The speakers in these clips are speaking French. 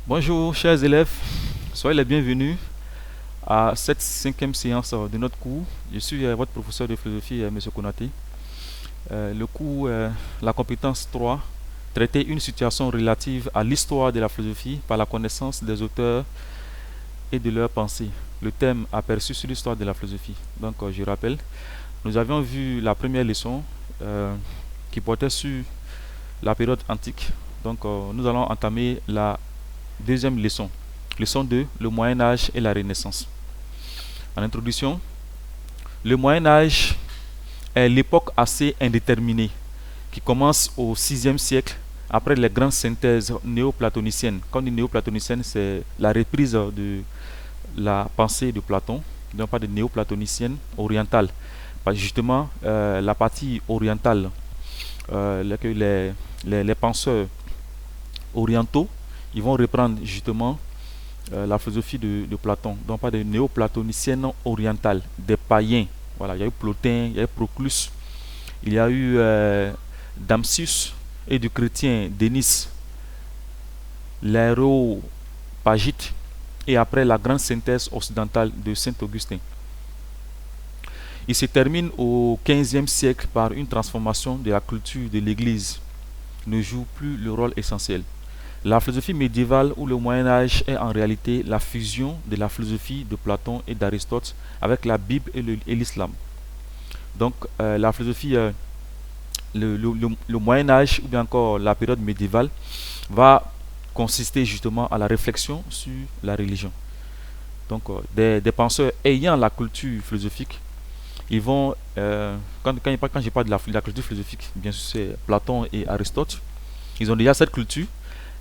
Bonjour chers élèves, soyez les bienvenus à cette cinquième séance de notre cours. Je suis votre professeur de philosophie, M. Konaté. Le cours, la compétence 3, traiter une situation relative à l'histoire de la philosophie par la connaissance des auteurs et de leurs pensées. Le thème aperçu sur l'histoire de la philosophie. Donc je rappelle, nous avions vu la première leçon qui portait sur la période antique. Donc nous allons entamer la deuxième leçon. Leçon 2, le Moyen Âge et la Renaissance. En introduction, le Moyen Âge est l'époque assez indéterminée qui commence au 6e siècle après les grandes synthèses néoplatoniciennes. Quand on dit néoplatonicienne, c'est la reprise de la pensée de Platon, non pas de néoplatonicienne orientale. Parce que justement, la partie orientale, les penseurs orientaux, ils vont reprendre justement la philosophie de Platon, donc pas des néoplatoniciennes orientales, des païens. Voilà, il y a eu Plotin, il y a eu Proclus, il y a eu Damsius et du chrétien Denis, l'Aréopagite, et après la grande synthèse occidentale de Saint-Augustin. Il se termine au 15e siècle par une transformation de la culture de l'Église, ne joue plus le rôle essentiel. La philosophie médiévale ou le Moyen Âge est en réalité la fusion de la philosophie de Platon et d'Aristote avec la Bible et l'islam. Donc la philosophie, le Moyen Âge ou bien encore la période médiévale va consister justement à la réflexion sur la religion. Donc des penseurs ayant la culture philosophique, ils vont, quand je parle de la culture philosophique, bien sûr c'est Platon et Aristote, ils ont déjà cette culture.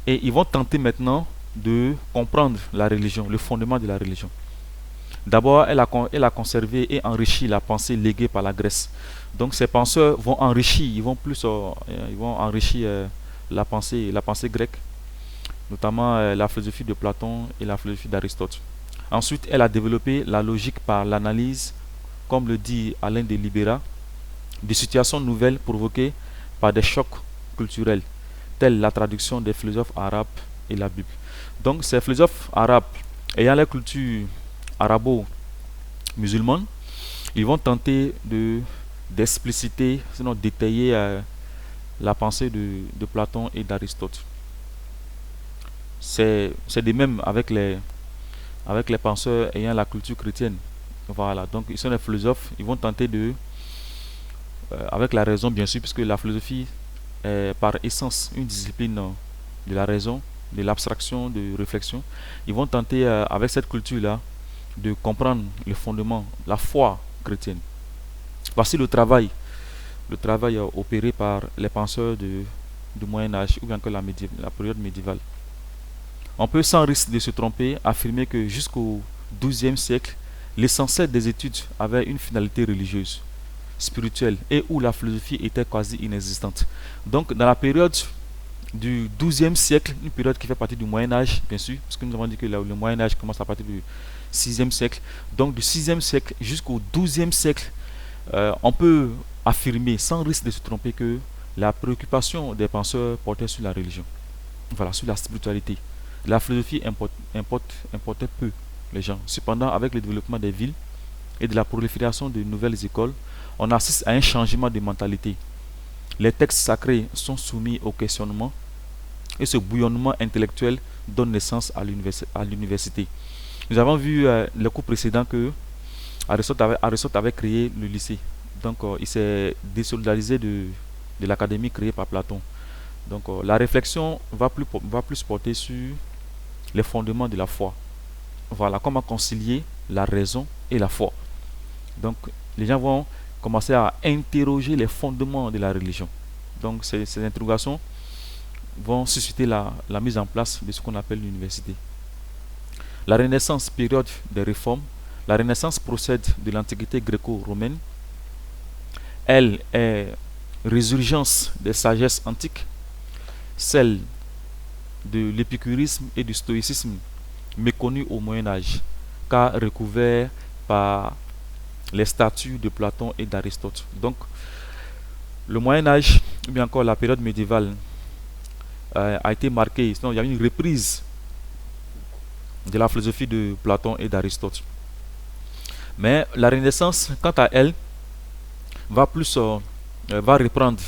Et ils vont tenter maintenant de comprendre la religion, le fondement de la religion. D'abord, elle a conservé et enrichi la pensée léguée par la Grèce. Donc ces penseurs vont enrichir, ils vont enrichir la pensée grecque, notamment la philosophie de Platon et la philosophie d'Aristote. Ensuite, elle a développé la logique par l'analyse, comme le dit Alain de Libera, de situations nouvelles provoquées par des chocs culturels, telle la traduction des philosophes arabes et la Bible. Donc ces philosophes arabes, ayant la culture arabo-musulmane, ils vont tenter d'expliciter, sinon détailler la pensée de Platon et d'Aristote. C'est de même avec les penseurs ayant la culture chrétienne. Voilà, donc ils sont des philosophes, ils vont tenter avec la raison bien sûr, puisque la philosophie est par essence une discipline de la raison, de l'abstraction, de réflexion. Ils vont tenter avec cette culture-là de comprendre les fondements, la foi chrétienne. Voici le travail opéré par les penseurs du Moyen Âge ou bien que la période médiévale. On peut sans risque de se tromper affirmer que jusqu'au XIIe siècle, l'essentiel des études avait une finalité religieuse, spirituelle et où la philosophie était quasi inexistante. Donc dans la période du XIIe siècle, une période qui fait partie du Moyen Âge, bien sûr, parce que nous avons dit que le Moyen Âge commence à partir du VIe siècle. Donc du VIe siècle jusqu'au XIIe siècle, on peut affirmer sans risque de se tromper que la préoccupation des penseurs portait sur la religion, voilà, sur la spiritualité. La philosophie importait peu les gens. Cependant, avec le développement des villes et de la prolifération de nouvelles écoles, on assiste à un changement de mentalité. Les textes sacrés sont soumis au questionnement et ce bouillonnement intellectuel donne naissance à l'université. Nous avons vu le cours précédent que Aristote avait créé le lycée. Donc il s'est désolidarisé de l'académie créée par Platon. Donc la réflexion va plus porter sur les fondements de la foi. Voilà, comment concilier la raison et la foi. Donc les gens vont commencer à interroger les fondements de la religion. Donc ces interrogations vont susciter la mise en place de ce qu'on appelle l'université. La Renaissance, période des réformes. La Renaissance procède de l'Antiquité gréco-romaine. Elle est résurgence des sagesses antiques, celle de l'épicurisme et du stoïcisme méconnu au Moyen Âge, car recouvert par les statues de Platon et d'Aristote. Donc, le Moyen Âge, ou bien encore la période médiévale, a été marquée, sinon il y a une reprise de la philosophie de Platon et d'Aristote. Mais la Renaissance, quant à elle, va reprendre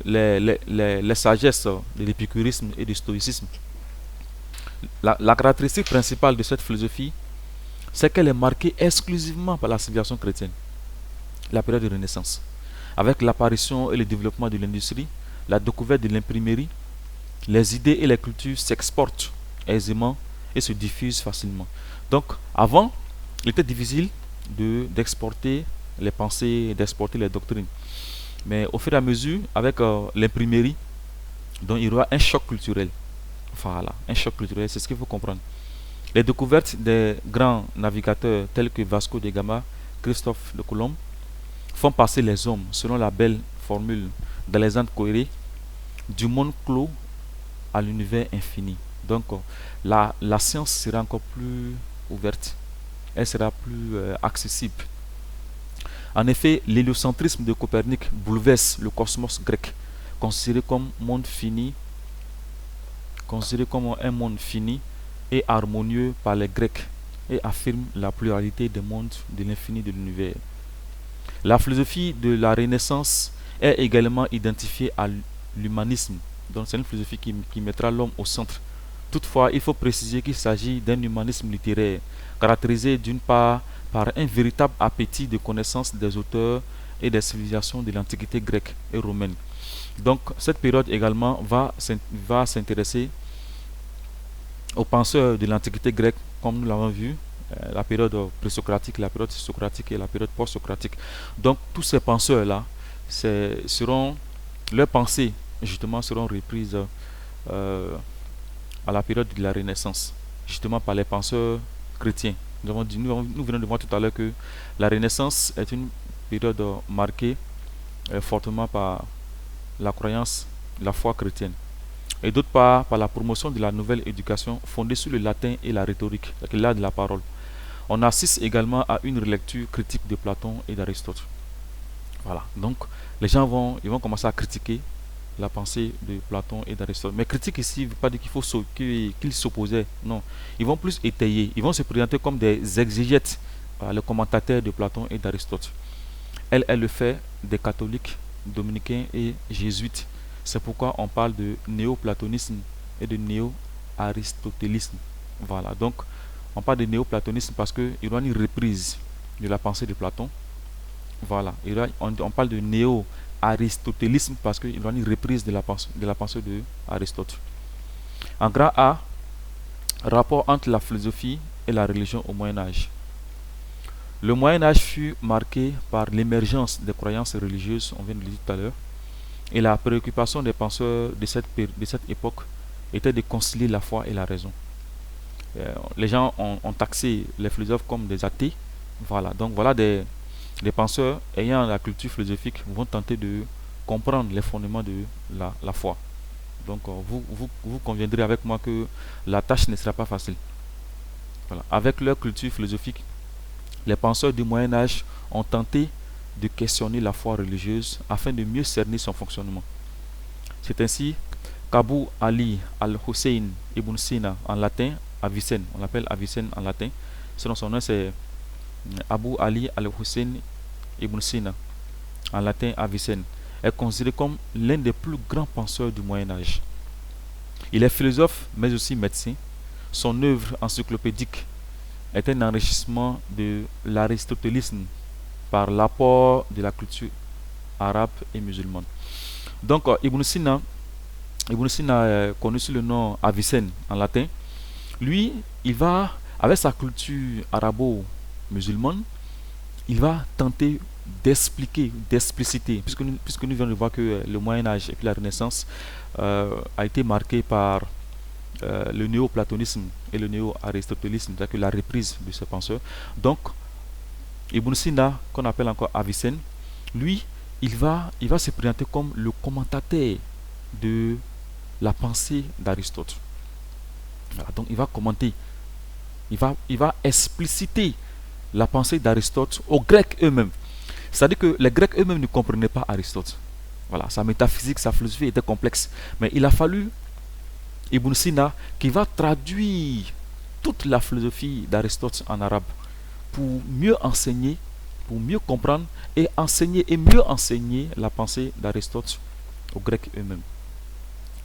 les sagesses de l'épicurisme et du stoïcisme. La caractéristique principale de cette philosophie, c'est qu'elle est marquée exclusivement par la civilisation chrétienne, la période de Renaissance. Avec l'apparition et le développement de l'industrie, la découverte de l'imprimerie, les idées et les cultures s'exportent aisément et se diffusent facilement. Donc, avant, il était difficile d'exporter les pensées, d'exporter les doctrines. Mais au fur et à mesure, avec l'imprimerie, donc il y aura un choc culturel. Voilà, un choc culturel, c'est ce qu'il faut comprendre. Les découvertes des grands navigateurs tels que Vasco de Gama, Christophe de Colomb, font passer les hommes, selon la belle formule d'Alexandre Coiré, du monde clos à l'univers infini. Donc la science sera encore plus ouverte, elle sera plus accessible. En effet, l'héliocentrisme de Copernic bouleverse le cosmos grec, considéré comme un monde fini et harmonieux par les Grecs, et affirme la pluralité des mondes de l'infini de l'univers. La philosophie de la Renaissance est également identifiée à l'humanisme. Donc c'est une philosophie qui mettra l'homme au centre. Toutefois, il faut préciser qu'il s'agit d'un humanisme littéraire, caractérisé d'une part par un véritable appétit de connaissance des auteurs et des civilisations de l'Antiquité grecque et romaine. Donc cette période également va s'intéresser aux penseurs de l'Antiquité grecque, comme nous l'avons vu, la période présocratique, la période socratique et la période post-socratique. Donc tous ces penseurs-là, leurs pensées justement seront reprises à la période de la Renaissance, justement par les penseurs chrétiens. Nous venons de voir tout à l'heure que la Renaissance est une période marquée fortement par la croyance, la foi chrétienne. Et d'autre part, par la promotion de la nouvelle éducation fondée sur le latin et la rhétorique, l'art de la parole. On assiste également à une relecture critique de Platon et d'Aristote. Voilà, donc les gens vont commencer à critiquer la pensée de Platon et d'Aristote. Mais critique ici ne veut pas dire qu'ils s'opposaient. Non, ils vont plus étayer. Ils vont se présenter comme des exégètes, les commentateurs de Platon et d'Aristote. Elle est le fait des catholiques, dominicains et jésuites. C'est pourquoi on parle de néoplatonisme et de néo-aristotélisme. Voilà, donc on parle de néoplatonisme parce qu'il y aura une reprise de la pensée de Platon. Voilà, on parle de néo-aristotélisme parce qu'il y aura une reprise de la pensée de Aristote. En grand A, rapport entre la philosophie et la religion au Moyen-Âge. Le Moyen-Âge fut marqué par l'émergence des croyances religieuses, on vient de le dire tout à l'heure, et la préoccupation des penseurs de cette époque était de concilier la foi et la raison. Les gens ont taxé les philosophes comme des athées. Voilà, donc voilà des penseurs ayant la culture philosophique vont tenter de comprendre les fondements de la foi. Donc vous conviendrez avec moi que la tâche ne sera pas facile. Voilà. Avec leur culture philosophique, les penseurs du Moyen-Âge ont tenté de questionner la foi religieuse afin de mieux cerner son fonctionnement. C'est ainsi qu'Abu Ali al-Hussein ibn Sina, en latin Avicenne, on l'appelle Avicenne en latin, selon son nom c'est Abu Ali al-Hussein ibn Sina, en latin Avicenne, est considéré comme l'un des plus grands penseurs du Moyen-Âge. Il est philosophe mais aussi médecin. Son œuvre encyclopédique est un enrichissement de l'aristotélisme par l'apport de la culture arabe et musulmane. Donc Ibn Sina, connu sous le nom Avicenne en latin, lui, il va, avec sa culture arabo-musulmane, il va tenter d'expliquer, d'expliciter, puisque nous venons de voir que le Moyen-Âge et puis la Renaissance a été marqué par le néoplatonisme et le néo-aristotélisme, c'est-à-dire que la reprise de ces penseurs. Donc, Ibn Sina, qu'on appelle encore Avicenne, lui, il va se présenter comme le commentateur de la pensée d'Aristote. Voilà, donc il va commenter, il va expliciter la pensée d'Aristote aux Grecs eux-mêmes. C'est-à-dire que les Grecs eux-mêmes ne comprenaient pas Aristote. Voilà, sa métaphysique, sa philosophie était complexe. Mais il a fallu Ibn Sina, qui va traduire toute la philosophie d'Aristote en arabe pour mieux enseigner, pour mieux comprendre et enseigner et mieux enseigner la pensée d'Aristote aux Grecs eux-mêmes.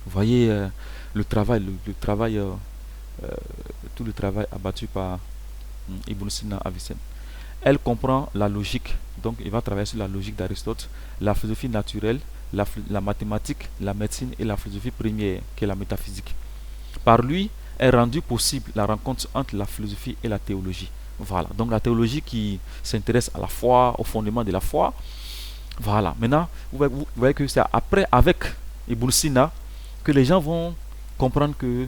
Vous voyez le travail, euh, tout le travail abattu par Ibn Sina Avicenne. Elle comprend la logique, donc il va travailler sur la logique d'Aristote, la philosophie naturelle, la mathématique, la médecine et la philosophie première, qui est la métaphysique. Par lui est rendue possible la rencontre entre la philosophie et la théologie. Voilà, donc la théologie qui s'intéresse à la foi, au fondement de la foi. Voilà, maintenant, vous voyez que c'est après, avec Ibn Sina, que les gens vont comprendre que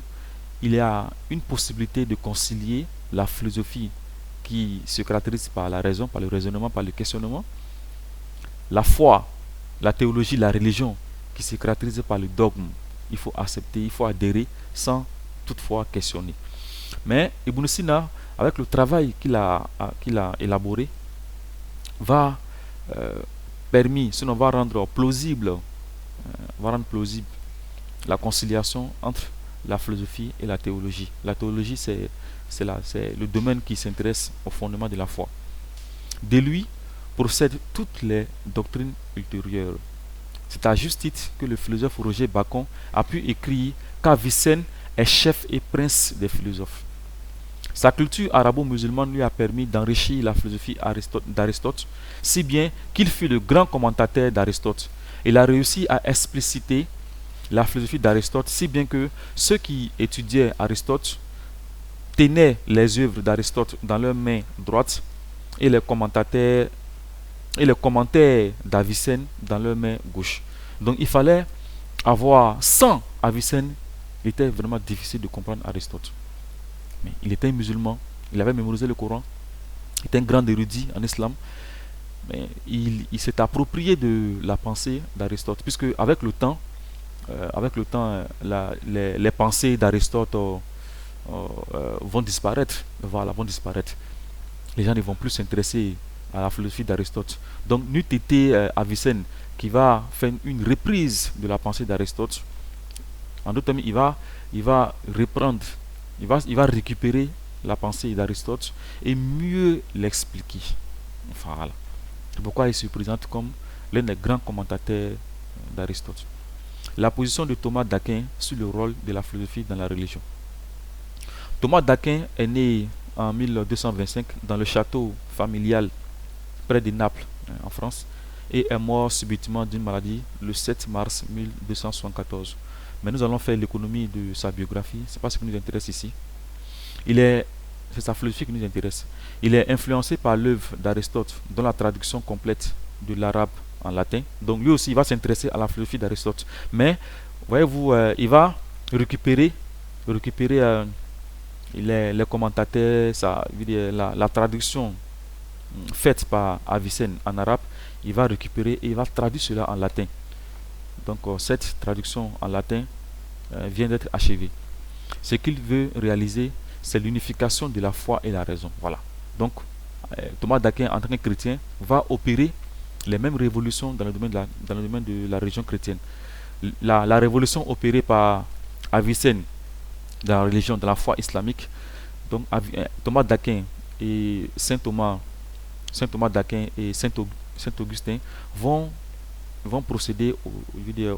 il y a une possibilité de concilier la philosophie qui se caractérise par la raison, par le raisonnement, par le questionnement, la foi, la théologie, la religion qui se caractérise par le dogme. Il faut accepter, il faut adhérer sans toutefois questionner. Mais Ibn Sina, avec le travail qu'il a élaboré, va sinon va rendre plausible la conciliation entre la philosophie et la théologie. La théologie, c'est le domaine qui s'intéresse au fondement de la foi. De lui procèdent toutes les doctrines ultérieures. C'est à juste titre que le philosophe Roger Bacon a pu écrire qu'Avicenne est chef et prince des philosophes. Sa culture arabo-musulmane lui a permis d'enrichir la philosophie d'Aristote, si bien qu'il fut le grand commentateur d'Aristote. Il a réussi à expliciter la philosophie d'Aristote, si bien que ceux qui étudiaient Aristote tenaient les œuvres d'Aristote dans leur main droite et les commentaires d'Avicenne dans leur main gauche. Donc il fallait avoir, sans Avicenne, il était vraiment difficile de comprendre Aristote. Mais il était musulman, il avait mémorisé le Coran, il était un grand érudit en islam, mais il s'est approprié de la pensée d'Aristote, puisque avec le temps, les pensées d'Aristote vont disparaître. Voilà, vont disparaître. Les gens ne vont plus s'intéresser à la philosophie d'Aristote. Donc, n'eût été Avicenne qui va faire une reprise de la pensée d'Aristote. En d'autres termes, il va reprendre, il va récupérer la pensée d'Aristote et mieux l'expliquer. Voilà. C'est pourquoi il se présente comme l'un des grands commentateurs d'Aristote. La position de Thomas d'Aquin sur le rôle de la philosophie dans la religion. Thomas d'Aquin est né en 1225 dans le château familial près de Naples, en France, et est mort subitement d'une maladie le 7 mars 1274. Mais nous allons faire l'économie de sa biographie, ce n'est pas ce qui nous intéresse ici. C'est sa philosophie qui nous intéresse. Il est influencé par l'œuvre d'Aristote, dont la traduction complète de l'arabe en latin. Donc lui aussi, il va s'intéresser à la philosophie d'Aristote. Mais, voyez-vous, il va récupérer les commentateurs, la traduction faite par Avicenne en arabe. Il va récupérer et il va traduire cela en latin. Donc cette traduction en latin vient d'être achevée. Ce qu'il veut réaliser, c'est l'unification de la foi et la raison. Voilà. Donc Thomas d'Aquin, en tant que chrétien, va opérer les mêmes révolutions dans le domaine de la religion chrétienne. La révolution opérée par Avicenne dans la religion, dans la foi islamique. Donc Thomas d'Aquin et Saint Thomas d'Aquin et Saint Augustin vont procéder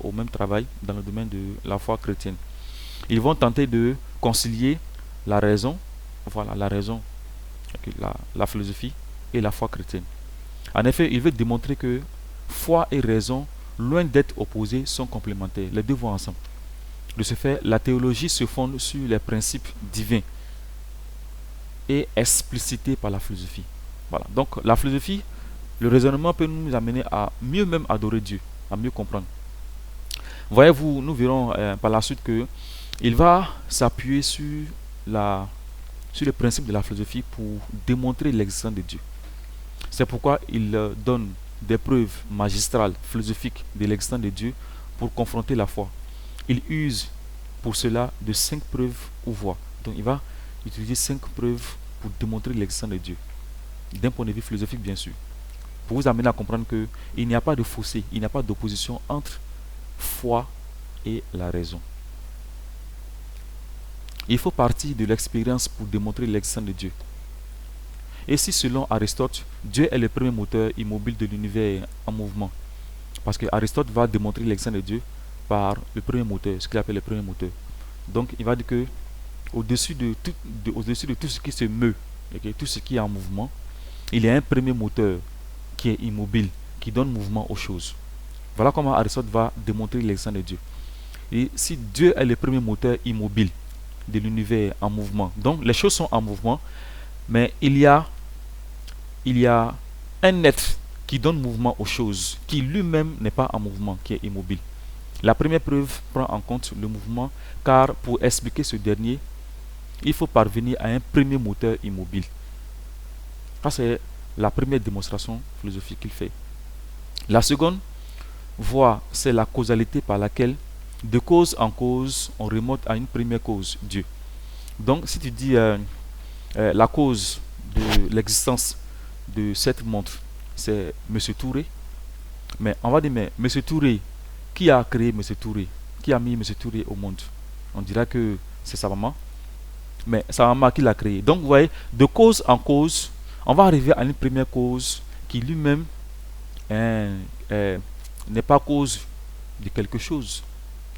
au même travail dans le domaine de la foi chrétienne. Ils vont tenter de concilier la raison, voilà, la raison, la philosophie et la foi chrétienne. En effet, il veut démontrer que foi et raison, loin d'être opposés, sont complémentaires. Les deux vont ensemble. De ce fait, la théologie se fonde sur les principes divins et explicités par la philosophie. Voilà. Donc la philosophie, le raisonnement peut nous amener à mieux même adorer Dieu, à mieux comprendre. Voyez-vous, nous verrons par la suite que il va s'appuyer sur le principe de la philosophie pour démontrer l'existence de Dieu. C'est pourquoi il donne des preuves magistrales, philosophiques de l'existence de Dieu pour confronter la foi. Il use pour cela de 5 preuves ou voies. Donc il va utiliser 5 preuves pour démontrer l'existence de Dieu. D'un point de vue philosophique, bien sûr. Pour vous amener à comprendre qu'il n'y a pas de fossé, il n'y a pas d'opposition entre foi et la raison. Il faut partir de l'expérience pour démontrer l'existence de Dieu. Et si selon Aristote, Dieu est le premier moteur immobile de l'univers en mouvement, parce que Aristote va démontrer l'existence de Dieu par le premier moteur, ce qu'il appelle le premier moteur. Donc il va dire que au-dessus de tout ce qui se meut, okay, tout ce qui est en mouvement, il y a un premier moteur qui est immobile, qui donne mouvement aux choses. Voilà comment Aristote va démontrer l'existence de Dieu. Et si Dieu est le premier moteur immobile de l'univers en mouvement, donc les choses sont en mouvement, mais il y a un être qui donne mouvement aux choses, qui lui-même n'est pas en mouvement, qui est immobile. La première preuve prend en compte le mouvement, car pour expliquer ce dernier, il faut parvenir à un premier moteur immobile. Ça, c'est la première démonstration philosophique qu'il fait. La seconde voie, c'est la causalité par laquelle, de cause en cause, on remonte à une première cause, Dieu. Donc, si tu dis la cause de l'existence de cette montre, c'est Monsieur Touré, mais on va dire, mais Monsieur Touré, qui a créé Monsieur Touré? Qui a mis Monsieur Touré au monde? On dira que c'est sa maman, mais sa maman qui l'a créé. Donc, vous voyez, de cause en cause, on va arriver à une première cause qui lui-même n'est pas cause de quelque chose.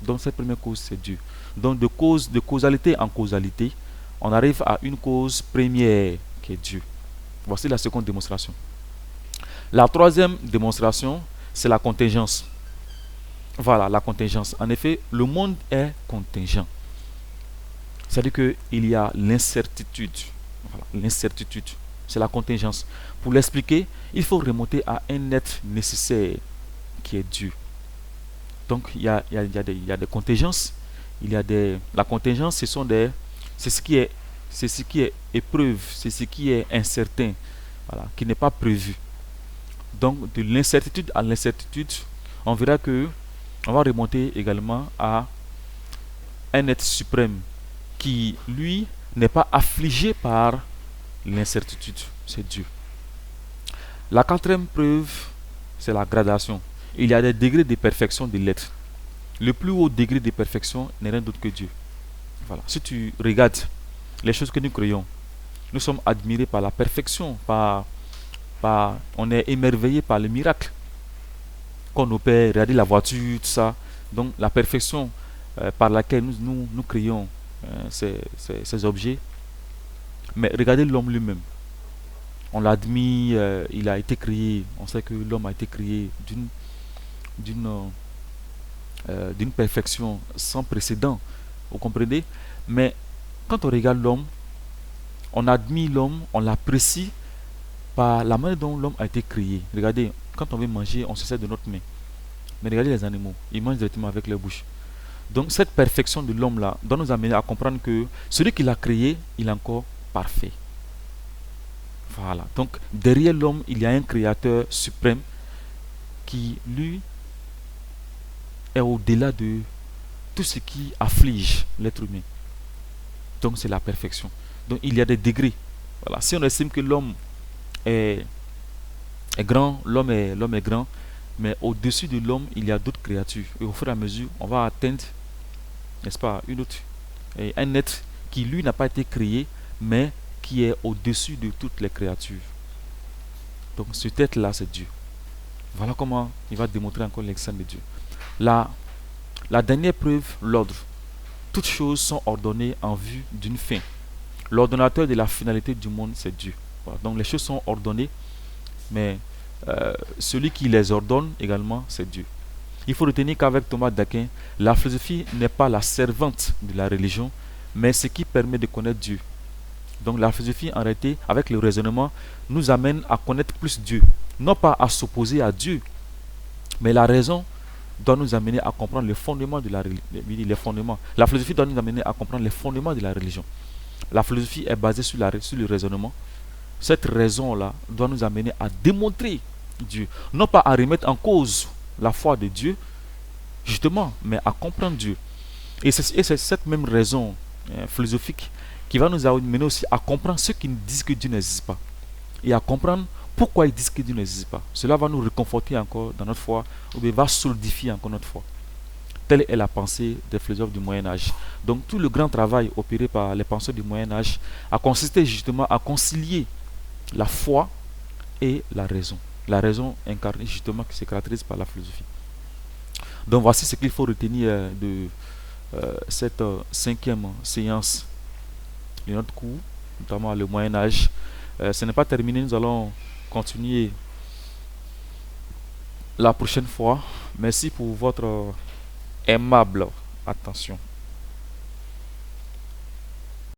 Donc, cette première cause, c'est Dieu. Donc, de causalité en causalité, on arrive à une cause première qui est Dieu. Voici la seconde démonstration. La troisième démonstration, c'est la contingence. Voilà, la contingence. En effet, le monde est contingent. C'est-à-dire qu'il y a l'incertitude. Voilà, l'incertitude, c'est la contingence. Pour l'expliquer, il faut remonter à un être nécessaire qui est Dieu. Donc, il y a des contingences. La contingence, c'est ce qui est épreuve, c'est ce qui est incertain, voilà, qui n'est pas prévu. Donc, de l'incertitude à l'incertitude, on verra que on va remonter également à un être suprême qui, lui, n'est pas affligé par l'incertitude. C'est Dieu. La quatrième preuve, c'est la gradation. Il y a des degrés de perfection de l'être. Le plus haut degré de perfection n'est rien d'autre que Dieu. Voilà. Si tu regardes les choses que nous créons, nous sommes admirés par la perfection, on est émerveillé par le miracle qu'on opère, regarder la voiture, tout ça. Donc la perfection par laquelle nous créons ces objets. Mais regardez l'homme lui-même. On l'admire, il a été créé. On sait que l'homme a été créé d'une perfection sans précédent. Vous comprenez? Mais quand on regarde l'homme, on admire l'homme, on l'apprécie par la manière dont l'homme a été créé. Regardez, quand on veut manger, on se sert de notre main. Mais regardez les animaux, ils mangent directement avec leur bouche. Donc cette perfection de l'homme-là doit nous amener à comprendre que celui qui l'a créé, il est encore parfait. Voilà. Donc derrière l'homme, il y a un créateur suprême qui, lui, est au-delà de tout ce qui afflige l'être humain. Donc c'est la perfection. Donc il y a des degrés. Voilà. Si on estime que l'homme est grand, l'homme est grand, mais au-dessus de l'homme, il y a d'autres créatures. Et au fur et à mesure, on va atteindre, n'est-ce pas, un être qui, lui, n'a pas été créé, mais qui est au-dessus de toutes les créatures. Donc cet être-là, c'est Dieu. Voilà comment il va démontrer encore l'existence de Dieu. La dernière preuve, l'ordre. Toutes choses sont ordonnées en vue d'une fin. L'ordonnateur de la finalité du monde, c'est Dieu. Voilà. Donc les choses sont ordonnées, mais celui qui les ordonne également, c'est Dieu. Il faut retenir qu'avec Thomas d'Aquin, la philosophie n'est pas la servante de la religion, mais ce qui permet de connaître Dieu. Donc la philosophie, en réalité, avec le raisonnement, nous amène à connaître plus Dieu. Non pas à s'opposer à Dieu, mais la raison doit nous amener à comprendre les fondements de la religion. La philosophie doit nous amener à comprendre les fondements de la religion. La philosophie est basée sur le raisonnement. Cette raison-là doit nous amener à démontrer Dieu. Non pas à remettre en cause la foi de Dieu, justement, mais à comprendre Dieu. Et c'est cette même raison philosophique qui va nous amener aussi à comprendre ceux qui disent que Dieu n'existe pas. Et à comprendre pourquoi ils disent que Dieu n'existe pas. Cela va nous réconforter encore dans notre foi, ou bien va solidifier encore notre foi. Telle est la pensée des philosophes du Moyen Âge. Donc tout le grand travail opéré par les penseurs du Moyen Âge a consisté justement à concilier la foi et la raison. La raison incarnée justement qui se caractérise par la philosophie. Donc voici ce qu'il faut retenir de cette cinquième séance de notre cours, notamment le Moyen Âge. Ce n'est pas terminé, nous allons continuer la prochaine fois. Merci pour votre aimable attention.